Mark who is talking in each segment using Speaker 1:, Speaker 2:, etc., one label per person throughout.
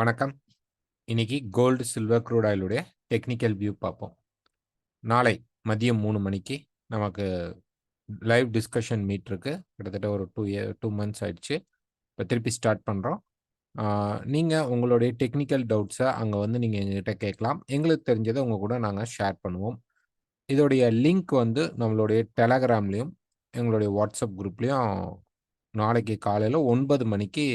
Speaker 1: வணக்கம். இன்னைக்கு gold, silver, crude ஆயிலுடைய டெக்னிக்கல் வியூ பார்ப்போம். நாளை மதியம் 3 மணிக்கு நமக்கு லைவ் டிஸ்கஷன் மீட் இருக்கு. கிட்டத்தட்ட ஒரு 2 மந்த்ஸ் ஆயிடுச்சு. இப்ப திருப்பி ஸ்டார்ட் பண்றோம். ஆ நீங்க உங்களுடைய டெக்னிக்கல் டவுட்ஸ அங்க வந்து நீங்க எங்ககிட்ட கேட்கலாம். எங்களுக்கு தெரிஞ்சத உங்க கூட நாங்க ஷேர் பண்ணுவோம். இதோடைய லிங்க் வந்து நம்மளுடைய Telegramலயும், எங்களுடைய WhatsApp குரூப்லயும் நாளைக்கு காலையில 9 மணிக்கு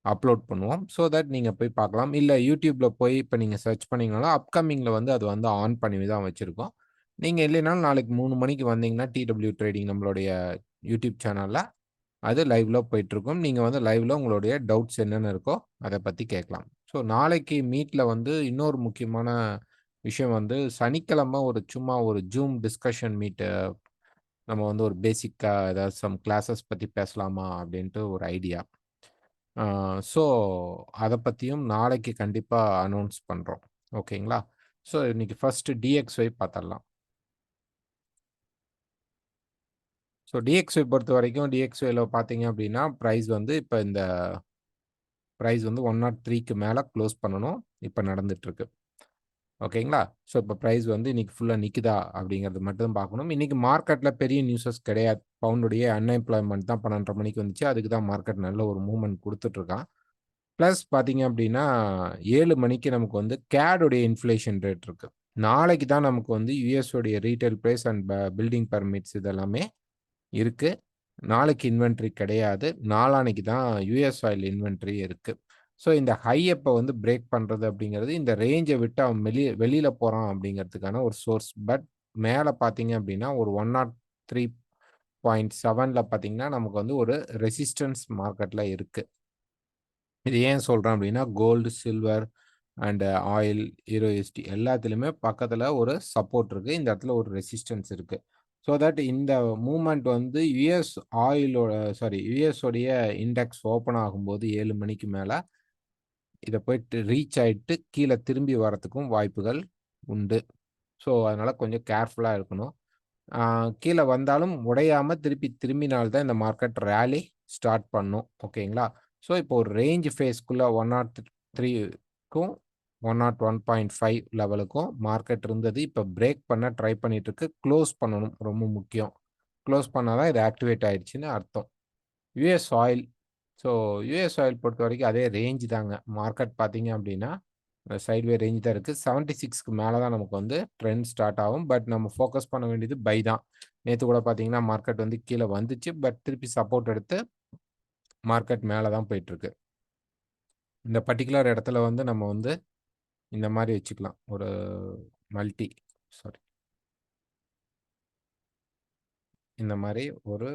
Speaker 1: அப்லோட் பண்ணுவோம். ஸோ தட் நீங்க போய் பார்க்கலாம். இல்ல YouTubeல போய் இப்ப நீங்க சர்ச் பண்ணீங்கனாலும், அப்கமிங்ல வந்து அது வந்து ஆன் பண்ணி தான் வச்சிருக்கோம். நீங்க இல்லைனாலும் நாளைக்கு 3 மணிக்கு வந்தீங்கன்னா, டிடபிள்யூ ட்ரேடிங் நம்மளுடைய யூடியூப் சேனல்ல அது லைவ்ல போயிட்டுருக்கும். நீங்க வந்து லைவ்ல உங்களுடைய டவுட்ஸ் என்னென்ன இருக்கோ, அத பத்தி கேட்கலாம். ஸோ நாளைக்கு மீட்ல வந்து இன்னொரு முக்கியமான விஷயம் வந்து சனிக்கிழமை சும்மா ஒரு ஜூம் டிஸ்கஷன் மீட் நம்ம வந்து ஒரு பேசிக்கா ஏதாவது சம் கிளாஸஸ் பத்தி பேசலாமா? அப்படின்ட்டு ஒரு ஐடியா. ஆ ஸோ அத பத்தியும் நாளைக்கு கண்டிப்பா அனௌன்ஸ் பண்றோம். ஓகேங்களா? ஸோ இன்னைக்கு ஃபர்ஸ்ட் DXY பாத்தரலாம். ஸோ DXY பொறுத்தவரைக்கும் DXYல பாத்தீங்க அப்படின்னா, பிரைஸ் வந்து இப்ப இந்த பிரைஸ் வந்து 103க்கு மேல குளோஸ் பண்ணணும். இப்ப நடந்துட்டு இருக்கு. ஓகேங்களா? ஸோ இப்ப பிரைஸ் வந்து இன்னைக்கு ஃபுல்லா நிக்குதா? அப்படிங்கிறது மட்டும் தான் பார்க்கணும். இன்னைக்கு மார்க்கெட்ல பெரிய நியூஸஸ் கிடையாது. பவுண்டுடைய அன்எம்ப்ளாய்மென்ட் தான் 12:30 மணிக்கு வந்துச்சு. அதுக்கு தான் மார்க்கெட் நல்ல ஒரு மூவ்மென்ட் குடுத்துட்டு இருக்கான். பிளஸ் பார்த்தீங்க அப்டின்னா, 7 மணிக்கு நமக்கு வந்து CAD உடைய இன்ஃப்ளேஷன் ரேட் இருக்கு. நாளைக்கு தான் நமக்கு வந்து யுஎஸ் உடைய retail price and building permits இதெல்லாமே இருக்கு. நாளைக்கு இன்வென்டரி கிடையாது. நாளான்னைக்கு தான் யுஎஸ் ஆயில் இன்வென்டரி இருக்கு. ஸோ இந்த ஹை அப்ப வந்து பிரேக் பண்றது அப்டிங்கிறது, இந்த ரேஞ்ச விட்டு அவன் வெளியில போறான் அப்டிங்கிறதுக்கான ஒரு சோர்ஸ். பட் மேல பார்த்தீங்க அப்டின்னா, ஒரு 103.7ல பார்த்தீங்கன்னா, நமக்கு வந்து ஒரு ரெசிஸ்டன்ஸ் மார்க்கெட்ல இருக்கு. இது ஏன் சொல்றேன் அப்டின்னா, gold, silver and oil, euro USD எல்லாத்துலயுமே பக்கத்துல ஒரு சப்போர்ட் இருக்கு. இந்த இடத்துல ஒரு ரெசிஸ்டன்ஸ் இருக்கு. ஸோ தட் இந்த மூவ்மெண்ட் வந்து யுஎஸ் உடைய இண்டெக்ஸ் ஓப்பன் ஆகும்போது 7 மணிக்கு மேல இத போயிட்டு ரீச் ஆயிட்டு கீழ திரும்பி வரதுக்கும் வாய்ப்புகள் உண்டு. ஸோ அதனால கொஞ்சம் கேர்ஃபுல்லா இருக்கணும். ஆ கீழ வந்தாலும் உடையாம திரும்பினால் தான் இந்த மார்க்கெட் ராலி ஸ்டார்ட் பண்ணும். ஓகேங்களா? ஸோ இப்போ ஒரு ரேஞ்ச் ஃபேஸ்க்குள்ள 103க்கும் 101.5 லெவலுக்கும் மார்க்கெட் இருந்தது. இப்ப பிரேக் பண்ண ட்ரை பண்ணிட்டு இருக்கு. குளோஸ் பண்ணணும். ரொம்ப முக்கியம். குளோஸ் பண்ணா தான் இது ஆக்டிவேட் ஆயிடுச்சுன்னு அர்த்தம். US oil. So US oil பொறுத்தவரைக்கும் அதே ரேஞ்ச் தாங்க. மார்க்கெட் பார்த்தீங்க அப்டின்னா, சைட்வே ரேஞ்ச் தான் இருக்கு. 76க்கு மேல தான் நமக்கு வந்து ட்ரெண்ட் ஸ்டார்ட் ஆகும். பட் நம்ம ஃபோக்கஸ் பண்ண வேண்டியது பை தான். நேத்து கூட பார்த்தீங்கன்னா, மார்க்கெட் வந்து கீழ வந்துச்சு. பட் திருப்பி சப்போர்ட் எடுத்து மார்க்கெட் மேல தான் போயிட்டுருக்கு. இந்த பர்ட்டிகுலர் இடத்துல வந்து நம்ம வந்து இந்த மாரி வச்சுக்கலாம். ஒரு மல்டி சாரி இந்த மாரி ஒரு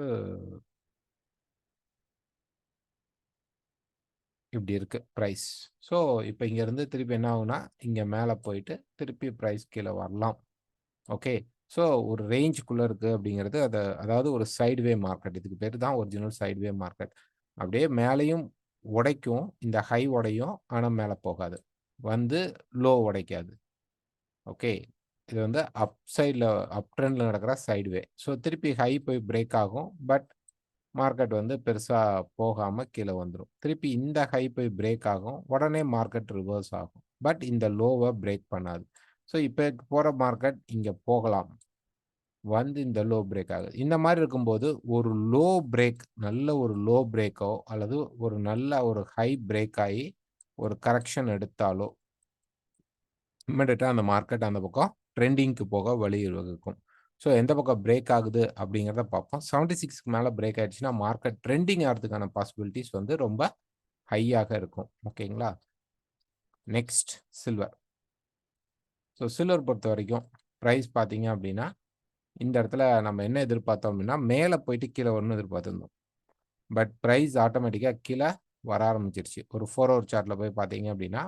Speaker 1: இப்படி இருக்கு பிரைஸ். ஸோ இப்ப இங்கருந்து திருப்பி என்ன ஆகும்னா, இங்க மேல போயிட்டு திருப்பி பிரைஸ் கீழ வரலாம். ஓகே. ஸோ ஒரு ரேஞ்சுக்குள்ள இருக்கு அப்படிங்கிறது அதாவது ஒரு சைட்வே மார்க்கெட். இதுக்கு பேரு தான் ஒரிஜினல் சைட்வே மார்க்கெட். அப்படியே மேலயும் உடைக்கும். இந்த ஹை உடையும். ஆனா மேல போகாது. வந்து லோ உடைக்காது. ஓகே. இது வந்து அப் ட்ரெண்ட்ல நடக்கிற சைட்வே. ஸோ திருப்பி ஹை போய் பிரேக் ஆகும். பட் மார்க்கெட் வந்து பெருசா போகாம கீழ வந்துரும். திருப்பி இந்த ஹை போய் பிரேக் ஆகும். உடனே மார்க்கெட் ரிவர்ஸ் ஆகும். பட் இந்த லோவ பிரேக் பண்ணாது. ஸோ இப்ப போற மார்க்கெட் இங்க போகலாம். வந்து இந்த லோ பிரேக் ஆகுது. இந்த மாரி இருக்கும்போது ஒரு லோ பிரேக் நல்ல ஒரு லோ பிரேக்கோ அல்லது ஒரு நல்ல ஒரு ஹை பிரேக் ஆயி ஒரு கரெக்ஷன் எடுத்தாலோ இம்மீடியட்டா அந்த மார்க்கெட் அந்த பக்கம் ட்ரெண்டிங்க்கு போக வழிவகுக்கும். ஸோ எந்த பக்கம் பிரேக் ஆகுது அப்படிங்கிறத பார்ப்போம். 76க்கு மேல பிரேக் ஆயிடுச்சுன்னா, மார்க்கெட் ட்ரெண்டிங் ஆறதுக்கான பாசிபிலிட்டீஸ் வந்து ரொம்ப ஹையாக இருக்கும். ஓகேங்களா? Next silver. ஸோ சில்வர் பொறுத்தவரைக்கும் பிரைஸ் பார்த்தீங்க அப்படின்னா, இந்த இடத்துல நம்ம என்ன எதிர்பார்த்தோம் அப்படின்னா, மேல போயிட்டு கீழ வரணும்னு எதிர்பார்த்திருந்தோம். பட் பிரைஸ் ஆட்டோமேட்டிக்கா கீழ வர ஆரம்பிச்சிருச்சு. ஒரு 4 ஹவர் சார்ட்ல போய் பார்த்தீங்க அப்படின்னா,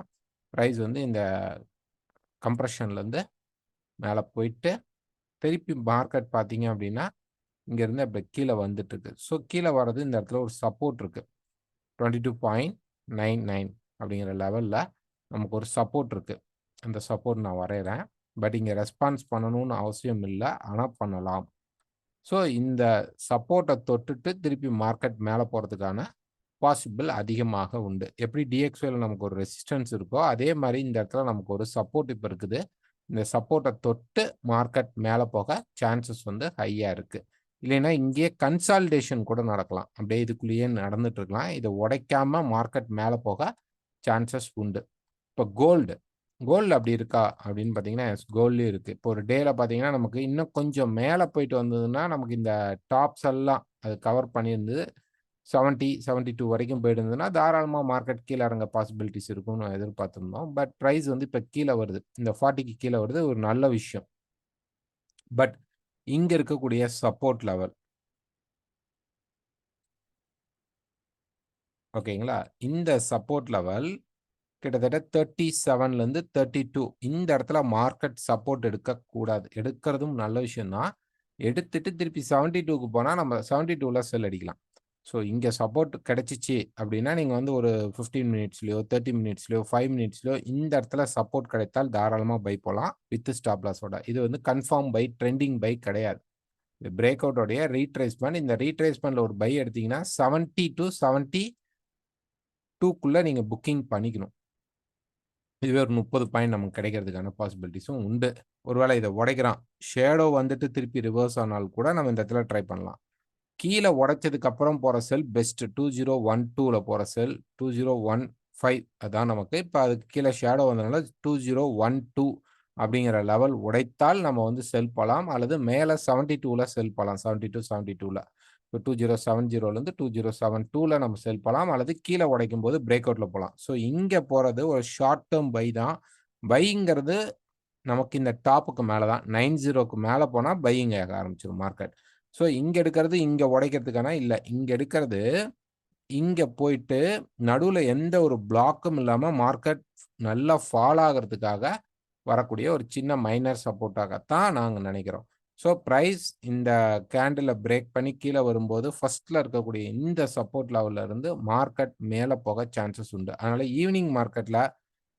Speaker 1: பிரைஸ் வந்து இந்த கம்ப்ரஷன்லேருந்து மேல போயிட்டு திருப்பி மார்க்கெட் பார்த்தீங்க அப்படின்னா, இங்கருந்து அப்படி கீழ வந்துட்டுருக்கு. ஸோ கீழ வர்றது இந்த இடத்துல ஒரு சப்போர்ட் இருக்கு. 22.99 அப்படிங்கிற லெவல்ல நமக்கு ஒரு சப்போர்ட் இருக்கு. அந்த சப்போர்ட் நான் வரையறேன். பட் இங்க ரெஸ்பான்ஸ் பண்ணணும்னு அவசியம் இல்ல. ஆனா பண்ணலாம். ஸோ இந்த சப்போர்ட்ட தொட்டுட்டு திருப்பி மார்க்கெட் மேல போறதுக்கான பாசிபிள் அதிகமாக உண்டு. எப்படி DXYல நமக்கு ஒரு ரெசிஸ்டன்ஸ் இருக்கோ, அதே மாரி இந்த இடத்துல நமக்கு ஒரு சப்போர்ட் இப்ப இருக்குது. இந்த சப்போர்ட்ட தொட்டு மார்க்கெட் மேல போக சான்சஸ் வந்து ஹையா இருக்கு. இல்லைன்னா இங்கேயே கன்சாலிடேஷன் கூட நடக்கலாம். அப்படியே இதுக்குள்ளேயே நடந்துட்டு இருக்கலாம். இத உடைக்காம மார்க்கெட் மேல போக சான்சஸ் உண்டு. இப்ப கோல்டு அப்படி இருக்கா? அப்படின்னு பார்த்தீங்கன்னா, எஸ் கோல்ட்லயும் இருக்கு. இப்போ ஒரு டேல பார்த்தீங்கன்னா, நமக்கு இன்னும் கொஞ்சம் மேல போயிட்டு வந்ததுன்னா, நமக்கு இந்த டாப்ஸ் எல்லாம் அது கவர் பண்ணியிருந்து 70, 72 வரைக்கும் போயிருந்ததுன்னா, தாராளமா மார்க்கெட் கீழ இறங்க பாசிபிலிட்டீஸ் இருக்கும்னு எதிர்பார்த்திருந்தோம். பட் பிரைஸ் வந்து இப்ப கீழ வருது. இந்த 40க்கு கீழ வருது. ஒரு நல்ல விஷயம். பட் இங்க இருக்கக்கூடிய சப்போர்ட் லெவல் ஓகேங்களா? இந்த சப்போர்ட் லெவல் கிட்டத்தட்ட 37லருந்து 32 இந்த இடத்துல மார்க்கெட் சப்போர்ட் எடுக்கக்கூடாது. எடுக்கிறதும் நல்ல விஷயம் தான். எடுத்துட்டு திருப்பி 72க்கு போனா நம்ம 72ல செல் அடிக்கலாம். ஸோ இங்க சப்போர்ட் கிடைச்சுச்சு அப்படின்னா, நீங்க வந்து ஒரு 15 மினிட்ஸ்லயோ, 30 மினிட்ஸ்லயோ, 5 மினிட்ஸ்லயோ இந்த இடத்துல சப்போர்ட் கிடைத்தால் தாராளமா பை போலாம். வித் ஸ்டாப் லாஸோட. இது வந்து கன்ஃபார்ம் பை, ட்ரெண்டிங் பை கிடையாது. இது பிரேக் அவுட் உடைய ரீட்ரேஸ்மென்ட். இந்த ரீட்ரேஸ்மென்ட்ல ஒரு பை எடுத்தீங்கன்னா 70 டூ 72க்குள்ள நீங்க புக்கிங் பண்ணிக்கணும். இதுவே ஒரு 30 பாயிண்ட் நமக்கு கிடைக்கிறதுக்கான பாசிபிலிட்டீஸும் உண்டு. ஒருவேளை இத உடைக்கிறான். ஷேடோ வந்துட்டு திருப்பி ரிவர்ஸ் ஆனால் கூட நம்ம இந்த இடத்துல ட்ரை பண்ணலாம். கீழ உடைச்சதுக்கு அப்புறம் போற செல் பெஸ்ட் 2012ல போற செல் 2015 அதான் நமக்கு. இப்ப அதுக்கு கீழ ஷேடோ வந்ததுனால 2012 அப்படிங்கிற லெவல் உடைத்தால் நம்ம வந்து செல் போலாம். அல்லது மேல 72ல செல் போலாம். 72, 72ல. இப்போ 2070லேருந்து 2072ல நம்ம செல் போலாம். அல்லது கீழ உடைக்கும்போது பிரேக் அவுட்ல போலாம். ஸோ இங்க போறது ஒரு ஷார்ட் டெர்ம் பை தான். பைங்கிறது நமக்கு இந்த டாப்புக்கு மேல தான். 90க்கு மேல போனா பையிங் ஆக ஆரம்பிச்சுரும் மார்க்கெட். ஸோ இங்க எடுக்கிறது இங்க உடைக்கிறதுக்கான இல்ல. இங்க எடுக்கிறது இங்க போயிட்டு நடுவுல எந்த ஒரு பிளாக்கும் இல்லாம மார்க்கெட் நல்லா ஃபால் ஆகுறதுக்காக வரக்கூடிய ஒரு சின்ன மைனர் சப்போர்ட்டாகத்தான் நாங்க நினைக்கிறோம். ஸோ பிரைஸ் இந்த கேண்டில பிரேக் பண்ணி கீழ வரும்போது ஃபர்ஸ்ட்ல இருக்கக்கூடிய இந்த சப்போர்ட் லெவல்ல இருந்து மார்க்கெட் மேல போக சான்சஸ் உண்டு. அதனால ஈவினிங் மார்க்கெட்ல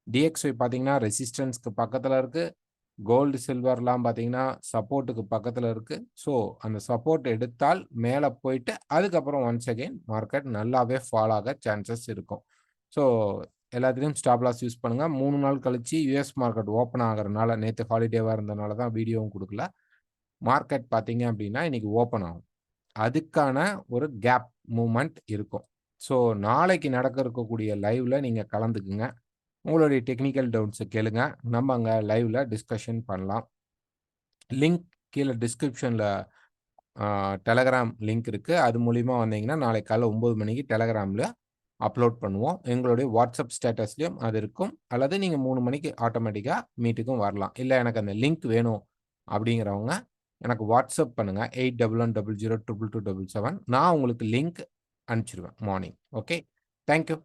Speaker 1: DXY பார்த்தீங்கன்னா ரெசிஸ்டன்ஸ்க்கு பக்கத்துல இருக்கு. கோல்டு, சில்வர்லாம் பார்த்தீங்கன்னா, சப்போர்ட்டுக்கு பக்கத்துல இருக்கு. ஸோ, அந்த சப்போர்ட் எடுத்தால் மேல போயிட்டு, அதுக்கப்புறம் ஒன்ஸ் அகைன் மார்க்கெட் நல்லாவே ஃபால் ஆக சான்சஸ் இருக்கும். ஸோ, எல்லாத்துலயும் ஸ்டாப் லாஸ் யூஸ் பண்ணுங்க. 3 நாள் கழிச்சு யுஎஸ் மார்க்கெட் ஓப்பன் ஆகுறனால, நேத்து ஹாலிடேவா இருந்தனால தான் வீடியோவும் குடுக்கல. மார்க்கெட் பார்த்தீங்க அப்டின்னா, இன்னைக்கு ஓப்பன் ஆகும். அதுக்கான ஒரு கேப் மூவ்மெண்ட் இருக்கும். ஸோ, நாளைக்கு நடக்க இருக்கக்கூடிய லைவ்ல நீங்க கலந்துக்குங்க. உங்களுடைய டெக்னிக்கல் டவுட்ஸ கேளுங்க. நம்ம அங்க லைவ்ல டிஸ்கஷன் பண்ணலாம். லிங்க் கீழ டிஸ்கிரிப்ஷன்ல அ டெலகிராம் லிங்க் இருக்கு. அது மூலியமா வந்தீங்கன்னா, நாளைக்கு காலைல 9 மணிக்கு டெலகிராம்ல அப்லோட் பண்ணுவோம். எங்களுடைய வாட்ஸ்அப் ஸ்டேட்டஸ்லயும் அது இருக்கும். அல்லது நீங்க 3 மணிக்கு ஆட்டோமேட்டிக்கா மீட்டுக்கும் வரலாம். இல்ல எனக்கு அந்த லிங்க் வேணும் அப்படிங்கிறவங்க, எனக்கு வாட்ஸ்அப் பண்ணுங்க. 8110022277 நான் உங்களுக்கு லிங்க் அனுப்பிச்சுருவேன் மார்னிங். ஓகே. Thank you.